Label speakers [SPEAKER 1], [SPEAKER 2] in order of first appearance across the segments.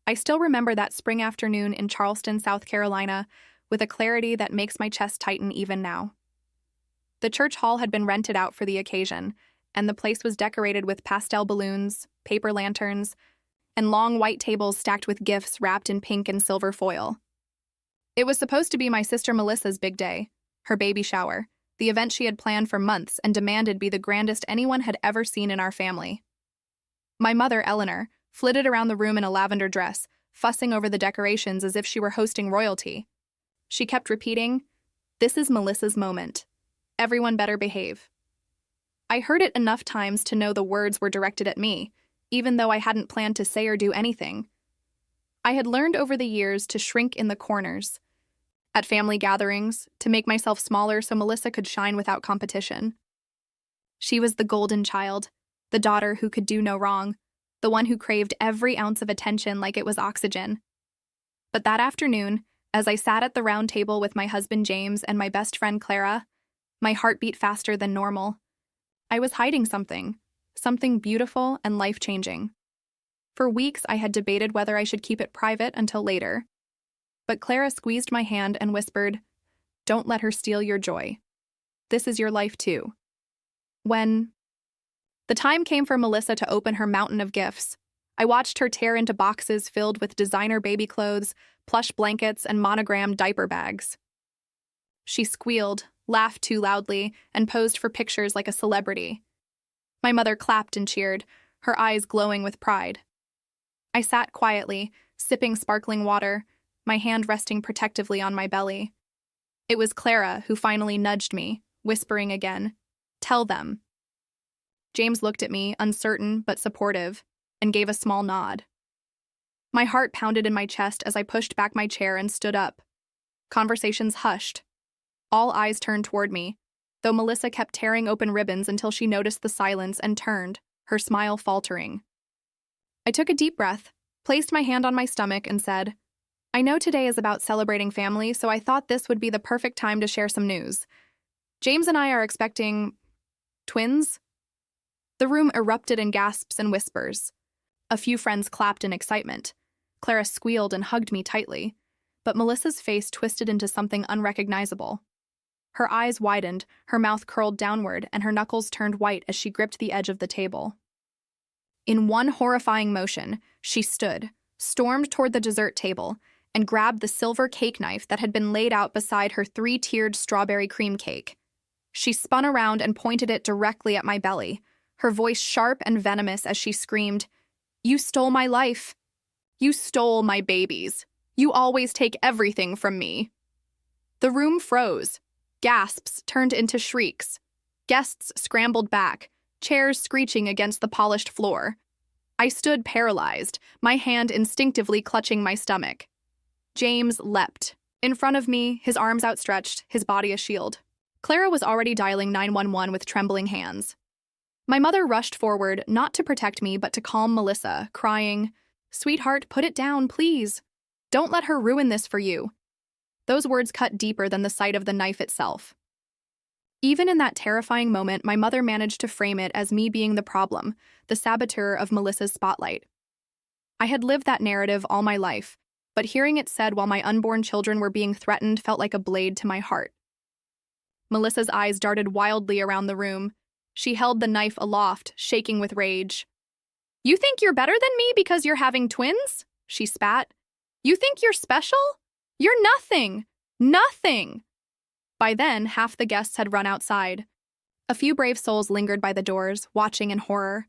[SPEAKER 1] I still remember that spring afternoon in Charleston, South Carolina, with a clarity that makes my chest tighten even now. The church hall had been rented out for the occasion, and the place was decorated with pastel balloons, paper lanterns, and long white tables stacked with gifts wrapped in pink and silver foil. It was supposed to be my sister Melissa's big day, her baby shower, the event she had planned for months and demanded be the grandest anyone had ever seen in our family. My mother, Eleanor, flitted around the room in a lavender dress, fussing over the decorations as if she were hosting royalty. She kept repeating, "This is Melissa's moment. Everyone better behave." I heard it enough times to know the words were directed at me, even though I hadn't planned to say or do anything. I had learned over the years to shrink in the corners. At family gatherings, to make myself smaller so Melissa could shine without competition. She was the golden child, the daughter who could do no wrong, the one who craved every ounce of attention like it was oxygen. But that afternoon, as I sat at the round table with my husband James and my best friend Clara, my heart beat faster than normal. I was hiding something beautiful and life-changing. For weeks, I had debated whether I should keep it private until later. But Clara squeezed my hand and whispered, "Don't let her steal your joy. This is your life too." When the time came for Melissa to open her mountain of gifts, I watched her tear into boxes filled with designer baby clothes, plush blankets, and monogrammed diaper bags. She squealed, laughed too loudly, and posed for pictures like a celebrity. My mother clapped and cheered, her eyes glowing with pride. I sat quietly, sipping sparkling water, my hand resting protectively on my belly. It was Clara who finally nudged me, whispering again, "Tell them." James looked at me, uncertain but supportive, and gave a small nod. My heart pounded in my chest as I pushed back my chair and stood up. Conversations hushed. All eyes turned toward me, though Melissa kept tearing open ribbons until she noticed the silence and turned, her smile faltering. I took a deep breath, placed my hand on my stomach, and said, "I know today is about celebrating family, so I thought this would be the perfect time to share some news. James and I are expecting twins." The room erupted in gasps and whispers. A few friends clapped in excitement. Clara squealed and hugged me tightly, but Melissa's face twisted into something unrecognizable. Her eyes widened, her mouth curled downward, and her knuckles turned white as she gripped the edge of the table. In one horrifying motion, she stood, stormed toward the dessert table, and grabbed the silver cake knife that had been laid out beside her three-tiered strawberry cream cake. She spun around and pointed it directly at my belly, her voice sharp and venomous as she screamed, "You stole my life. You stole my babies. You always take everything from me." The room froze. Gasps turned into shrieks. Guests scrambled back, chairs screeching against the polished floor. I stood paralyzed, my hand instinctively clutching my stomach. James leapt. In front of me, his arms outstretched, his body a shield. Clara was already dialing 911 with trembling hands. My mother rushed forward, not to protect me, but to calm Melissa, crying, "Sweetheart, put it down, please. Don't let her ruin this for you." Those words cut deeper than the sight of the knife itself. Even in that terrifying moment, my mother managed to frame it as me being the problem, the saboteur of Melissa's spotlight. I had lived that narrative all my life, but hearing it said while my unborn children were being threatened felt like a blade to my heart. Melissa's eyes darted wildly around the room. She held the knife aloft, shaking with rage. "You think you're better than me because you're having twins?" she spat. "You think you're special? You're nothing! Nothing!" By then, half the guests had run outside. A few brave souls lingered by the doors, watching in horror.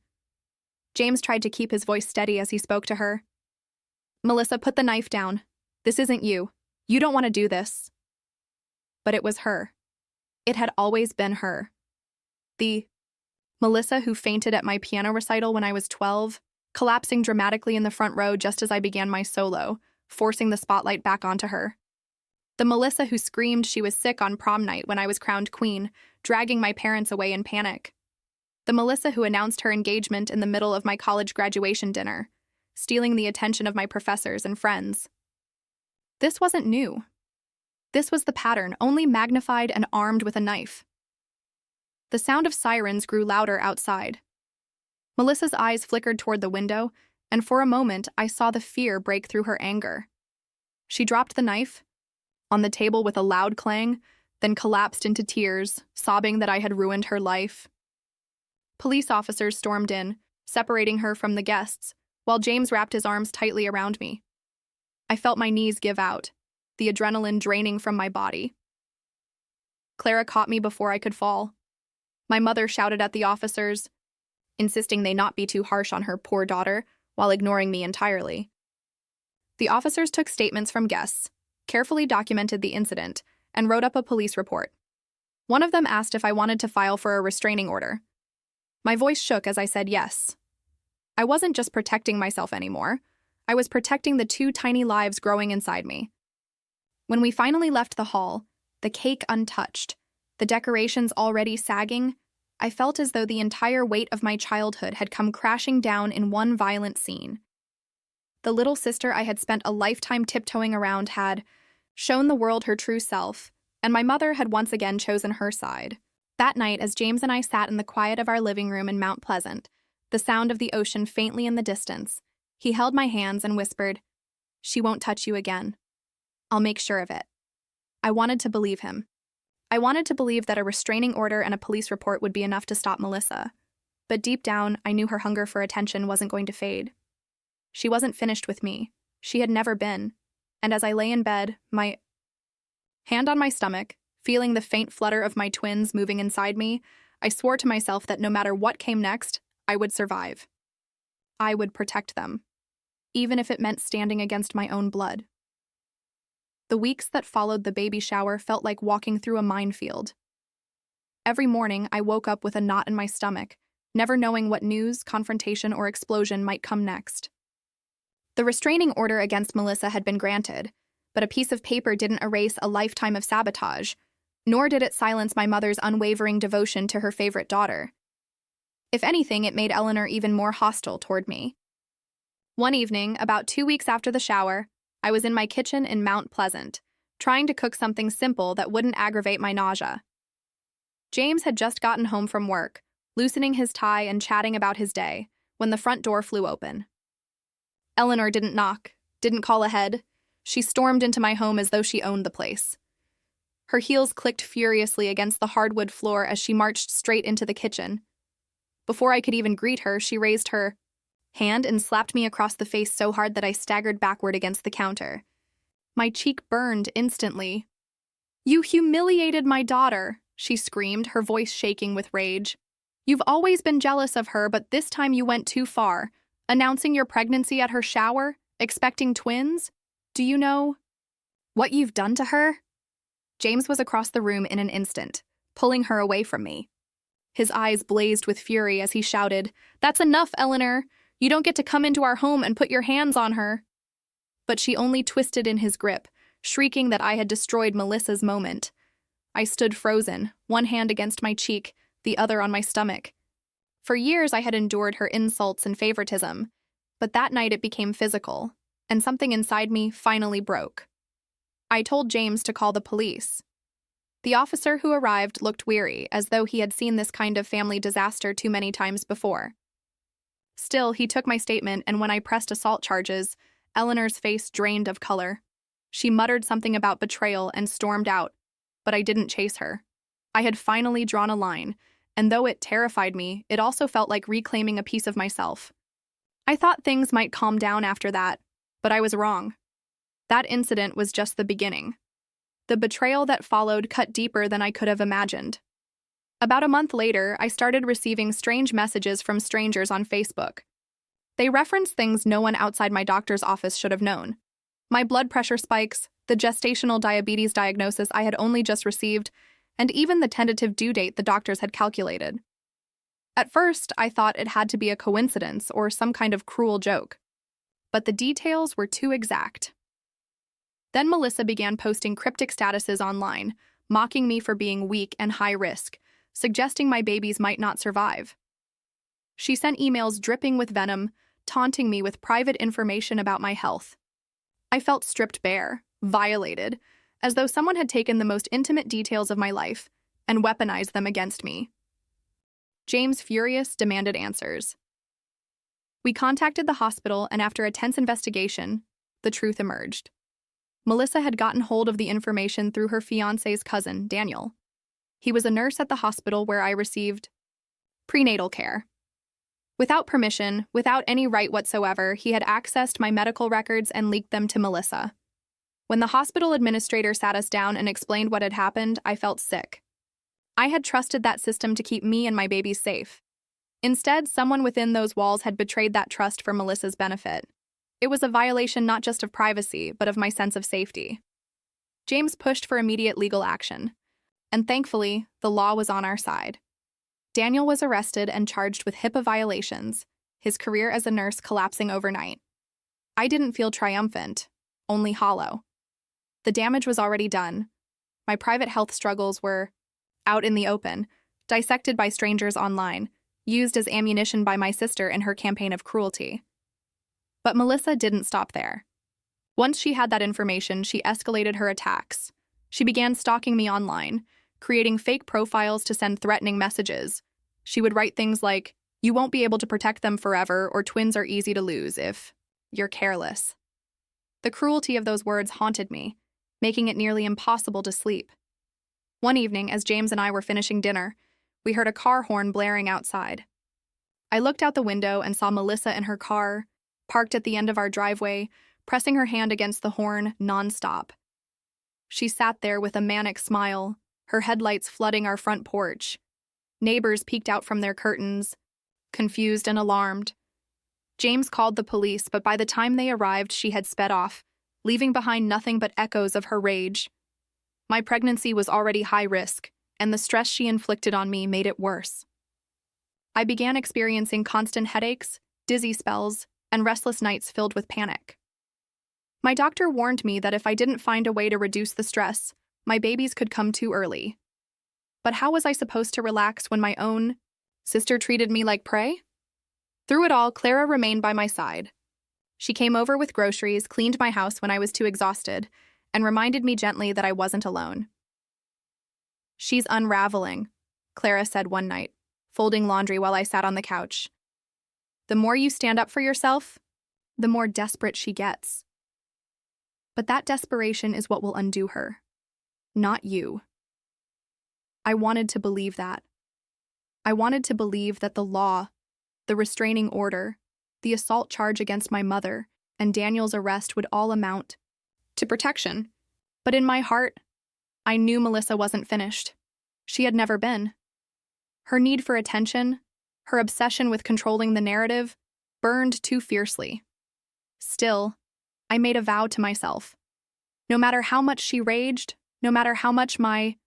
[SPEAKER 1] James tried to keep his voice steady as he spoke to her. "Melissa, put the knife down. This isn't you. You don't want to do this." But it was her. It had always been her. The Melissa who fainted at my piano recital when I was 12, collapsing dramatically in the front row just as I began my solo, forcing the spotlight back onto her. The Melissa who screamed she was sick on prom night when I was crowned queen, dragging my parents away in panic. The Melissa who announced her engagement in the middle of my college graduation dinner, stealing the attention of my professors and friends. This wasn't new. This was the pattern, only magnified and armed with a knife. The sound of sirens grew louder outside. Melissa's eyes flickered toward the window, and for a moment I saw the fear break through her anger. She dropped the knife on the table with a loud clang, then collapsed into tears, sobbing that I had ruined her life. Police officers stormed in, separating her from the guests, while James wrapped his arms tightly around me. I felt my knees give out, the adrenaline draining from my body. Clara caught me before I could fall. My mother shouted at the officers, insisting they not be too harsh on her poor daughter, while ignoring me entirely. The officers took statements from guests, carefully documented the incident, and wrote up a police report. One of them asked if I wanted to file for a restraining order. My voice shook as I said yes. I wasn't just protecting myself anymore. I was protecting the two tiny lives growing inside me. When we finally left the hall, the cake untouched, the decorations already sagging, I felt as though the entire weight of my childhood had come crashing down in one violent scene. The little sister I had spent a lifetime tiptoeing around had shown the world her true self, and my mother had once again chosen her side. That night, as James and I sat in the quiet of our living room in Mount Pleasant, the sound of the ocean faintly in the distance, he held my hands and whispered, "She won't touch you again. I'll make sure of it." I wanted to believe him. I wanted to believe that a restraining order and a police report would be enough to stop Melissa. But deep down, I knew her hunger for attention wasn't going to fade. She wasn't finished with me. She had never been. And as I lay in bed, my hand on my stomach, feeling the faint flutter of my twins moving inside me, I swore to myself that no matter what came next, I would survive. I would protect them, even if it meant standing against my own blood. The weeks that followed the baby shower felt like walking through a minefield. Every morning, I woke up with a knot in my stomach, never knowing what news, confrontation, or explosion might come next. The restraining order against Melissa had been granted, but a piece of paper didn't erase a lifetime of sabotage, nor did it silence my mother's unwavering devotion to her favorite daughter. If anything, it made Eleanor even more hostile toward me. One evening, about 2 weeks after the shower, I was in my kitchen in Mount Pleasant, trying to cook something simple that wouldn't aggravate my nausea. James had just gotten home from work, loosening his tie and chatting about his day, when the front door flew open. Eleanor didn't knock, didn't call ahead. She stormed into my home as though she owned the place. Her heels clicked furiously against the hardwood floor as she marched straight into the kitchen. Before I could even greet her, she raised her hand and slapped me across the face so hard that I staggered backward against the counter. My cheek burned instantly. "You humiliated my daughter," she screamed, her voice shaking with rage. "You've always been jealous of her, but this time you went too far. Announcing your pregnancy at her shower, expecting twins? Do you know what you've done to her?" James was across the room in an instant, pulling her away from me. His eyes blazed with fury as he shouted, "That's enough, Eleanor! You don't get to come into our home and put your hands on her." But she only twisted in his grip, shrieking that I had destroyed Melissa's moment. I stood frozen, one hand against my cheek, the other on my stomach. For years I had endured her insults and favoritism, but that night it became physical, and something inside me finally broke. I told James to call the police. The officer who arrived looked weary, as though he had seen this kind of family disaster too many times before. Still, he took my statement, and when I pressed assault charges, Eleanor's face drained of color. She muttered something about betrayal and stormed out, but I didn't chase her. I had finally drawn a line, and though it terrified me, it also felt like reclaiming a piece of myself. I thought things might calm down after that, but I was wrong. That incident was just the beginning. The betrayal that followed cut deeper than I could have imagined. About a month later, I started receiving strange messages from strangers on Facebook. They referenced things no one outside my doctor's office should have known. My blood pressure spikes, the gestational diabetes diagnosis I had only just received, and even the tentative due date the doctors had calculated. At first, I thought it had to be a coincidence or some kind of cruel joke. But the details were too exact. Then Melissa began posting cryptic statuses online, mocking me for being weak and high risk, suggesting my babies might not survive. She sent emails dripping with venom, taunting me with private information about my health. I felt stripped bare, violated, as though someone had taken the most intimate details of my life and weaponized them against me. James, furious, demanded answers. We contacted the hospital, and after a tense investigation, the truth emerged. Melissa had gotten hold of the information through her fiancé's cousin, Daniel. He was a nurse at the hospital where I received prenatal care. Without permission, without any right whatsoever, he had accessed my medical records and leaked them to Melissa. When the hospital administrator sat us down and explained what had happened, I felt sick. I had trusted that system to keep me and my babies safe. Instead, someone within those walls had betrayed that trust for Melissa's benefit. It was a violation not just of privacy, but of my sense of safety. James pushed for immediate legal action, and thankfully, the law was on our side. Daniel was arrested and charged with HIPAA violations, his career as a nurse collapsing overnight. I didn't feel triumphant, only hollow. The damage was already done. My private health struggles were out in the open, dissected by strangers online, used as ammunition by my sister in her campaign of cruelty. But Melissa didn't stop there. Once she had that information, she escalated her attacks. She began stalking me online, creating fake profiles to send threatening messages. She would write things like, "You won't be able to protect them forever," or "Twins are easy to lose if you're careless." The cruelty of those words haunted me, making it nearly impossible to sleep. One evening, as James and I were finishing dinner, we heard a car horn blaring outside. I looked out the window and saw Melissa in her car, parked at the end of our driveway, pressing her hand against the horn nonstop. She sat there with a manic smile, her headlights flooding our front porch. Neighbors peeked out from their curtains, confused and alarmed. James called the police, but by the time they arrived, she had sped off, leaving behind nothing but echoes of her rage. My pregnancy was already high risk, and the stress she inflicted on me made it worse. I began experiencing constant headaches, dizzy spells, and restless nights filled with panic. My doctor warned me that if I didn't find a way to reduce the stress, my babies could come too early. But how was I supposed to relax when my own sister treated me like prey? Through it all, Clara remained by my side. She came over with groceries, cleaned my house when I was too exhausted, and reminded me gently that I wasn't alone. "She's unraveling," Clara said one night, folding laundry while I sat on the couch. "The more you stand up for yourself, the more desperate she gets. But that desperation is what will undo her, not you." I wanted to believe that. I wanted to believe that the law, the restraining order, the assault charge against my mother, and Daniel's arrest would all amount to protection. But in my heart, I knew Melissa wasn't finished. She had never been. Her need for attention, her obsession with controlling the narrative, burned too fiercely. Still, I made a vow to myself. No matter how much she raged, no matter how much my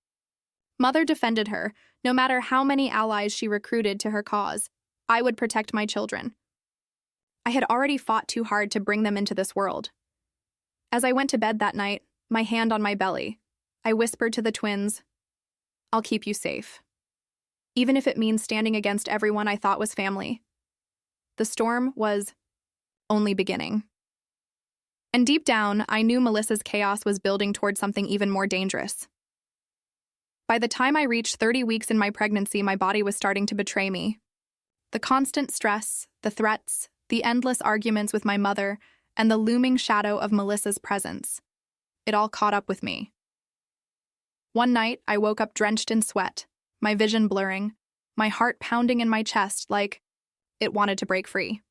[SPEAKER 1] mother defended her, no matter how many allies she recruited to her cause, I would protect my children. I had already fought too hard to bring them into this world. As I went to bed that night, my hand on my belly, I whispered to the twins, "I'll keep you safe. Even if it means standing against everyone I thought was family." The storm was only beginning. And deep down, I knew Melissa's chaos was building toward something even more dangerous. By the time I reached 30 weeks in my pregnancy, my body was starting to betray me. The constant stress, the threats, the endless arguments with my mother, and the looming shadow of Melissa's presence. It all caught up with me. One night, I woke up drenched in sweat, my vision blurring, my heart pounding in my chest like it wanted to break free.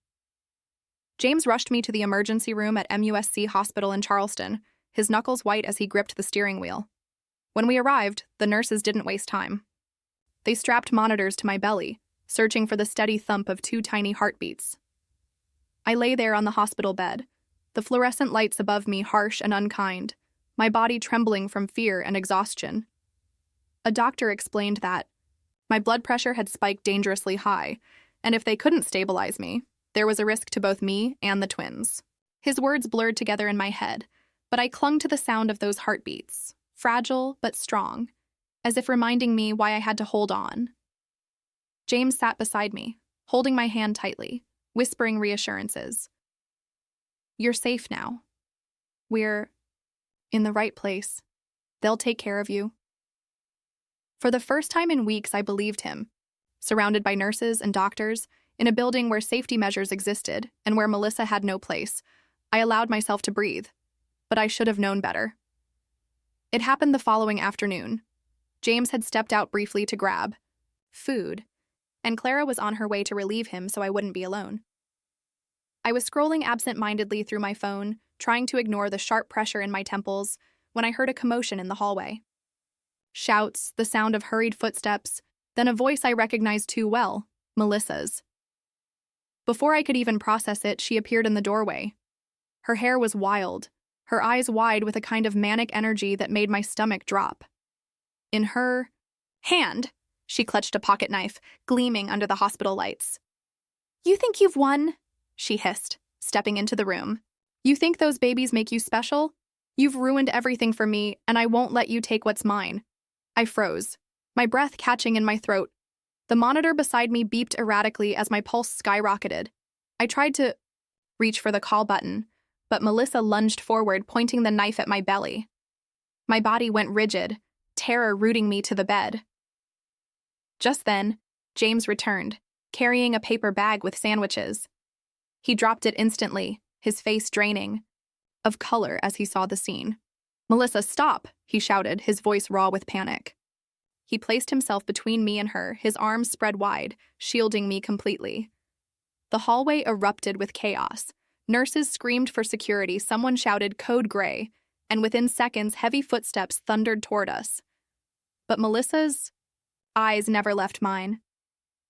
[SPEAKER 1] James rushed me to the emergency room at MUSC Hospital in Charleston, his knuckles white as he gripped the steering wheel. When we arrived, the nurses didn't waste time. They strapped monitors to my belly, searching for the steady thump of 2 tiny heartbeats. I lay there on the hospital bed, the fluorescent lights above me harsh and unkind, my body trembling from fear and exhaustion. A doctor explained that my blood pressure had spiked dangerously high, and if they couldn't stabilize me, there was a risk to both me and the twins. His words blurred together in my head, but I clung to the sound of those heartbeats, fragile but strong, as if reminding me why I had to hold on. James sat beside me, holding my hand tightly, whispering reassurances. "You're safe now. We're in the right place. They'll take care of you." For the first time in weeks, I believed him. Surrounded by nurses and doctors, in a building where safety measures existed and where Melissa had no place. I allowed myself to breathe, but I should have known better. It happened the following afternoon. James had stepped out briefly to grab food, and Clara was on her way to relieve him so I wouldn't be alone. I was scrolling absent-mindedly through my phone, trying to ignore the sharp pressure in my temples, when I heard a commotion in the hallway. Shouts, the sound of hurried footsteps, then a voice I recognized too well, Melissa's. Before I could even process it, she appeared in the doorway. Her hair was wild, her eyes wide with a kind of manic energy that made my stomach drop. In her hand, she clutched a pocket knife, gleaming under the hospital lights. "You think you've won?" she hissed, stepping into the room. "You think those babies make you special? You've ruined everything for me, and I won't let you take what's mine." I froze, my breath catching in my throat. The monitor beside me beeped erratically as my pulse skyrocketed. I tried to reach for the call button, but Melissa lunged forward, pointing the knife at my belly. My body went rigid, terror rooting me to the bed. Just then, James returned, carrying a paper bag with sandwiches. He dropped it instantly, his face draining of color as he saw the scene. "Melissa, stop!" he shouted, his voice raw with panic. He placed himself between me and her, his arms spread wide, shielding me completely. The hallway erupted with chaos. Nurses screamed for security, someone shouted "Code Gray," and within seconds, heavy footsteps thundered toward us. But Melissa's eyes never left mine.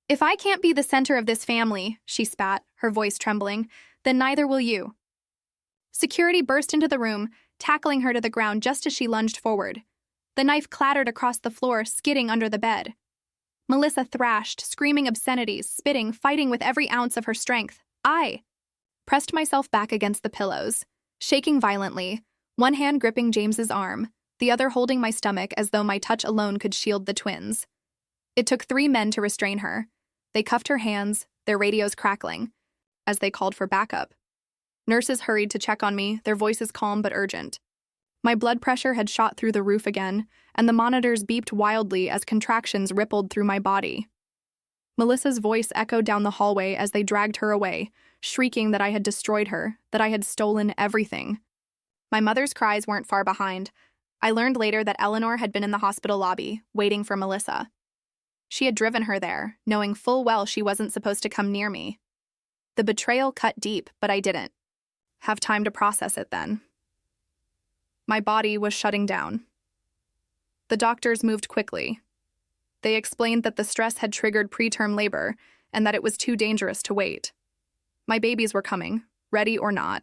[SPEAKER 1] "If I can't be the center of this family," she spat, her voice trembling, "then neither will you." Security burst into the room, tackling her to the ground just as she lunged forward. The knife clattered across the floor, skidding under the bed. Melissa thrashed, screaming obscenities, spitting, fighting with every ounce of her strength. I pressed myself back against the pillows, shaking violently, one hand gripping James's arm, the other holding my stomach as though my touch alone could shield the twins. It took 3 men to restrain her. They cuffed her hands, their radios crackling, as they called for backup. Nurses hurried to check on me, their voices calm but urgent. My blood pressure had shot through the roof again, and the monitors beeped wildly as contractions rippled through my body. Melissa's voice echoed down the hallway as they dragged her away, shrieking that I had destroyed her, that I had stolen everything. My mother's cries weren't far behind. I learned later that Eleanor had been in the hospital lobby, waiting for Melissa. She had driven her there, knowing full well she wasn't supposed to come near me. The betrayal cut deep, but I didn't have time to process it then. My body was shutting down. The doctors moved quickly. They explained that the stress had triggered preterm labor and that it was too dangerous to wait. My babies were coming, ready or not.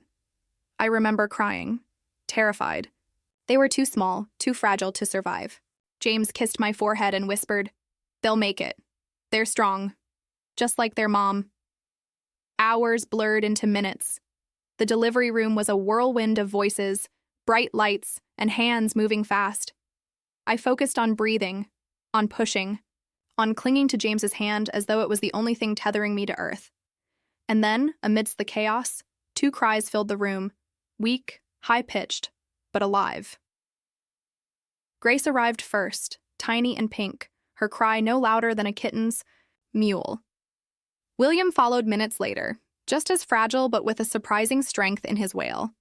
[SPEAKER 1] I remember crying, terrified. They were too small, too fragile to survive. James kissed my forehead and whispered, "They'll make it. They're strong. Just like their mom." Hours blurred into minutes. The delivery room was a whirlwind of voices, bright lights, and hands moving fast. I focused on breathing, on pushing, on clinging to James's hand as though it was the only thing tethering me to earth. And then, amidst the chaos, 2 cries filled the room, weak, high-pitched, but alive. Grace arrived first, tiny and pink, her cry no louder than a kitten's mewl. William followed minutes later, just as fragile but with a surprising strength in his wail.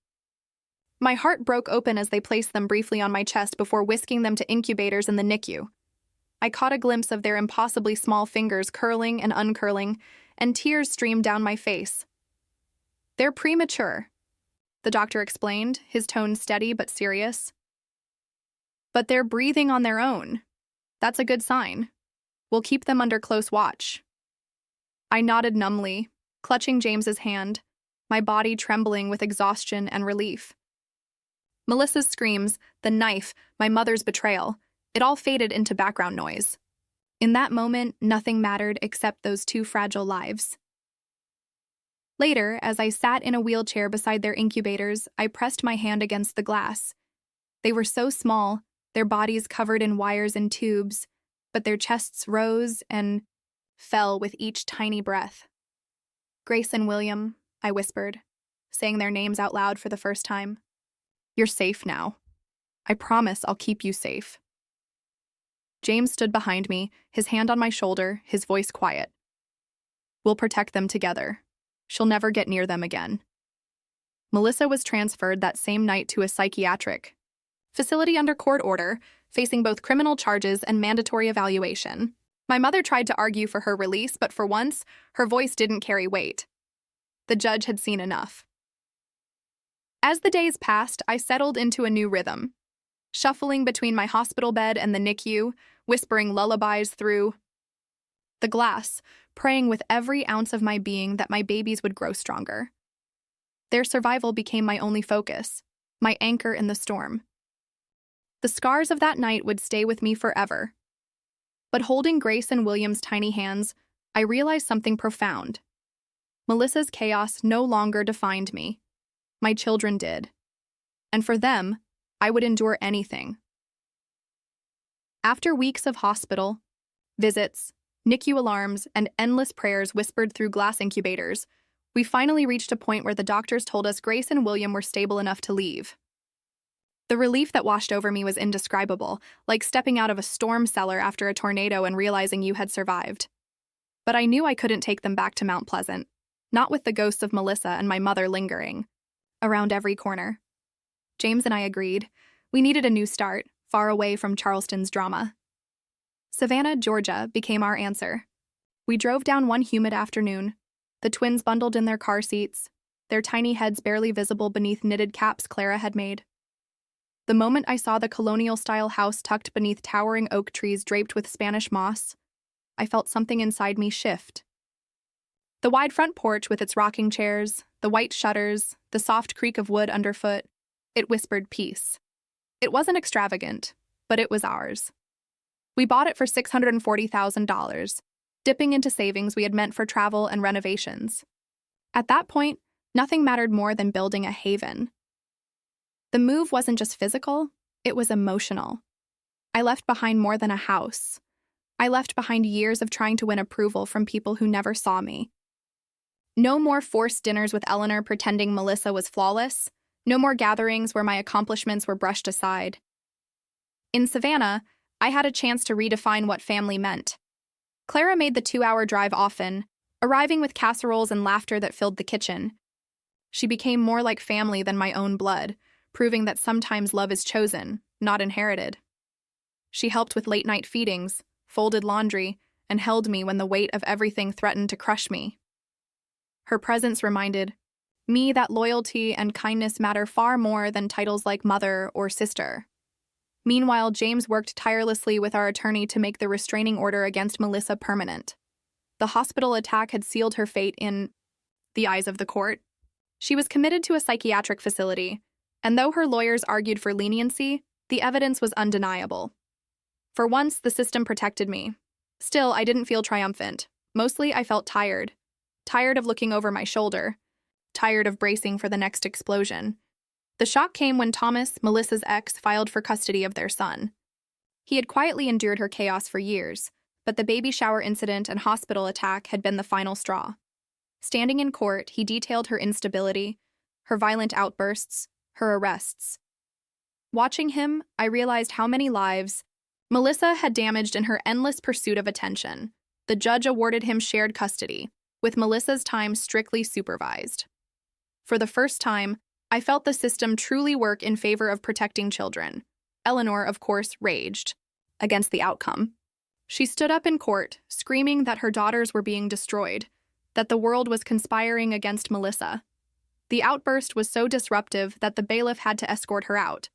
[SPEAKER 1] My heart broke open as they placed them briefly on my chest before whisking them to incubators in the NICU. I caught a glimpse of their impossibly small fingers curling and uncurling, and tears streamed down my face. "They're premature," the doctor explained, his tone steady but serious. "But they're breathing on their own. That's a good sign. We'll keep them under close watch." I nodded numbly, clutching James's hand, my body trembling with exhaustion and relief. Melissa's screams, the knife, my mother's betrayal, it all faded into background noise. In that moment, nothing mattered except those 2 fragile lives. Later, as I sat in a wheelchair beside their incubators, I pressed my hand against the glass. They were so small, their bodies covered in wires and tubes, but their chests rose and fell with each tiny breath. "Grace and William," I whispered, saying their names out loud for the first time. "You're safe now. I promise I'll keep you safe." James stood behind me, his hand on my shoulder, his voice quiet. We'll protect them together. She'll never get near them again. Melissa was transferred that same night to a psychiatric facility under court order, facing both criminal charges and mandatory evaluation. My mother tried to argue for her release, but for once, her voice didn't carry weight. The judge had seen enough. As the days passed, I settled into a new rhythm, shuffling between my hospital bed and the NICU, whispering lullabies through the glass, praying with every ounce of my being that my babies would grow stronger. Their survival became my only focus, my anchor in the storm. The scars of that night would stay with me forever. But holding Grace and William's tiny hands, I realized something profound. Melissa's chaos no longer defined me. My children did. And for them, I would endure anything. After weeks of hospital, visits, NICU alarms, and endless prayers whispered through glass incubators, we finally reached a point where the doctors told us Grace and William were stable enough to leave. The relief that washed over me was indescribable, like stepping out of a storm cellar after a tornado and realizing you had survived. But I knew I couldn't take them back to Mount Pleasant, not with the ghosts of Melissa and my mother lingering around every corner. James and I agreed. We needed a new start, far away from Charleston's drama. Savannah, Georgia, became our answer. We drove down one humid afternoon, the twins bundled in their car seats, their tiny heads barely visible beneath knitted caps Clara had made. The moment I saw the colonial-style house tucked beneath towering oak trees draped with Spanish moss, I felt something inside me shift. The wide front porch with its rocking chairs, the white shutters, the soft creak of wood underfoot, it whispered peace. It wasn't extravagant, but it was ours. We bought it for $640,000, dipping into savings we had meant for travel and renovations. At that point, nothing mattered more than building a haven. The move wasn't just physical, it was emotional. I left behind more than a house. I left behind years of trying to win approval from people who never saw me. No more forced dinners with Eleanor pretending Melissa was flawless. No more gatherings where my accomplishments were brushed aside. In Savannah, I had a chance to redefine what family meant. Clara made the 2-hour drive often, arriving with casseroles and laughter that filled the kitchen. She became more like family than my own blood, proving that sometimes love is chosen, not inherited. She helped with late-night feedings, folded laundry, and held me when the weight of everything threatened to crush me. Her presence reminded me that loyalty and kindness matter far more than titles like mother or sister. Meanwhile, James worked tirelessly with our attorney to make the restraining order against Melissa permanent. The hospital attack had sealed her fate in the eyes of the court. She was committed to a psychiatric facility, and though her lawyers argued for leniency, the evidence was undeniable. For once, the system protected me. Still, I didn't feel triumphant. Mostly, I felt tired. Tired of looking over my shoulder. Tired of bracing for the next explosion. The shock came when Thomas, Melissa's ex, filed for custody of their son. He had quietly endured her chaos for years, but the baby shower incident and hospital attack had been the final straw. Standing in court, he detailed her instability, her violent outbursts, her arrests. Watching him, I realized how many lives Melissa had damaged in her endless pursuit of attention. The judge awarded him shared custody, with Melissa's time strictly supervised. For the first time, I felt the system truly work in favor of protecting children. Eleanor, of course, raged against the outcome. She stood up in court, screaming that her daughters were being destroyed, that the world was conspiring against Melissa. The outburst was so disruptive that the bailiff had to escort her out.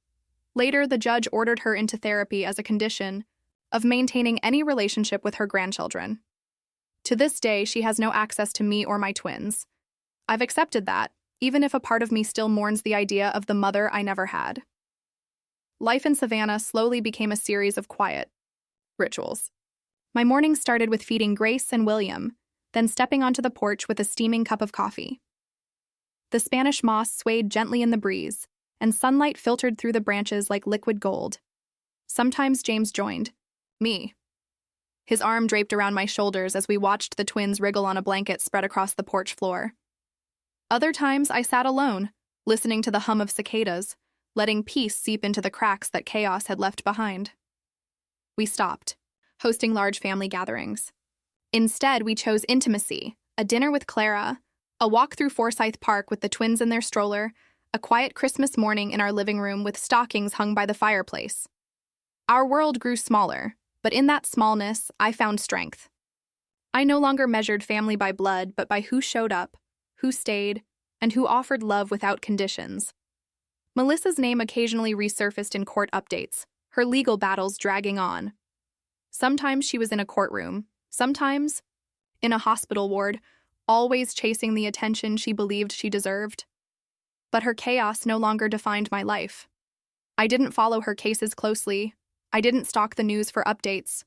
[SPEAKER 1] Later, the judge ordered her into therapy as a condition of maintaining any relationship with her grandchildren. To this day, she has no access to me or my twins. I've accepted that, even if a part of me still mourns the idea of the mother I never had. Life in Savannah slowly became a series of quiet rituals. My mornings started with feeding Grace and William, then stepping onto the porch with a steaming cup of coffee. The Spanish moss swayed gently in the breeze, and sunlight filtered through the branches like liquid gold. Sometimes James joined me, his arm draped around my shoulders as we watched the twins wriggle on a blanket spread across the porch floor. Other times I sat alone, listening to the hum of cicadas, letting peace seep into the cracks that chaos had left behind. We stopped hosting large family gatherings. Instead, we chose intimacy, A dinner with Clara, a walk through Forsyth Park with the twins in their stroller, a quiet Christmas morning in our living room with stockings hung by the fireplace. Our world grew smaller, but in that smallness, I found strength. I no longer measured family by blood, but by who showed up, who stayed, and who offered love without conditions. Melissa's name occasionally resurfaced in court updates, her legal battles dragging on. Sometimes she was in a courtroom, sometimes in a hospital ward, always chasing the attention she believed she deserved. But her chaos no longer defined my life. I didn't follow her cases closely. I didn't stalk the news for updates.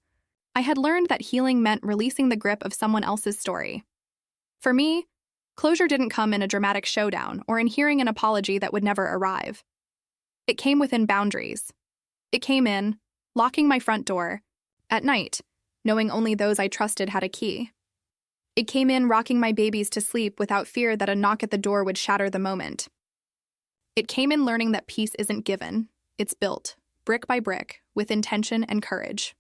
[SPEAKER 1] I had learned that healing meant releasing the grip of someone else's story. For me, closure didn't come in a dramatic showdown or in hearing an apology that would never arrive. It came within boundaries. It came in, locking my front door, at night, knowing only those I trusted had a key. It came in rocking my babies to sleep without fear that a knock at the door would shatter the moment. It came in learning that peace isn't given, it's built, brick by brick, with intention and courage.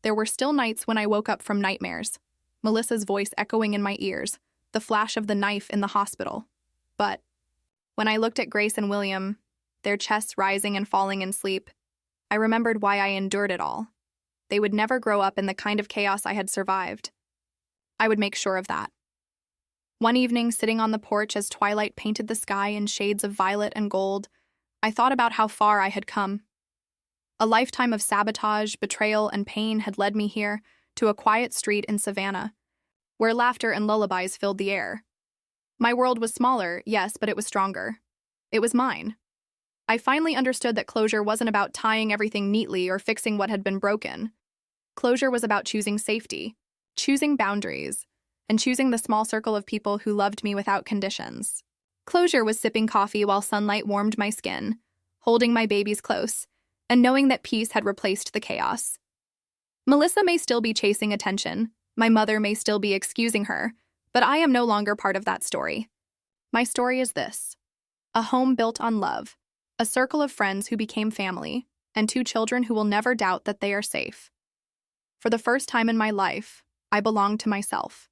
[SPEAKER 1] There were still nights when I woke up from nightmares, Melissa's voice echoing in my ears, the flash of the knife in the hospital. But when I looked at Grace and William, their chests rising and falling in sleep, I remembered why I endured it all. They would never grow up in the kind of chaos I had survived. I would make sure of that. One evening, sitting on the porch as twilight painted the sky in shades of violet and gold, I thought about how far I had come. A lifetime of sabotage, betrayal, and pain had led me here, to a quiet street in Savannah, where laughter and lullabies filled the air. My world was smaller, yes, but it was stronger. It was mine. I finally understood that closure wasn't about tying everything neatly or fixing what had been broken. Closure was about choosing safety, choosing boundaries, and choosing the small circle of people who loved me without conditions. Closure was sipping coffee while sunlight warmed my skin, holding my babies close, and knowing that peace had replaced the chaos. Melissa may still be chasing attention, my mother may still be excusing her, but I am no longer part of that story. My story is this: a home built on love, a circle of friends who became family, and 2 children who will never doubt that they are safe. For the first time in my life, I belong to myself.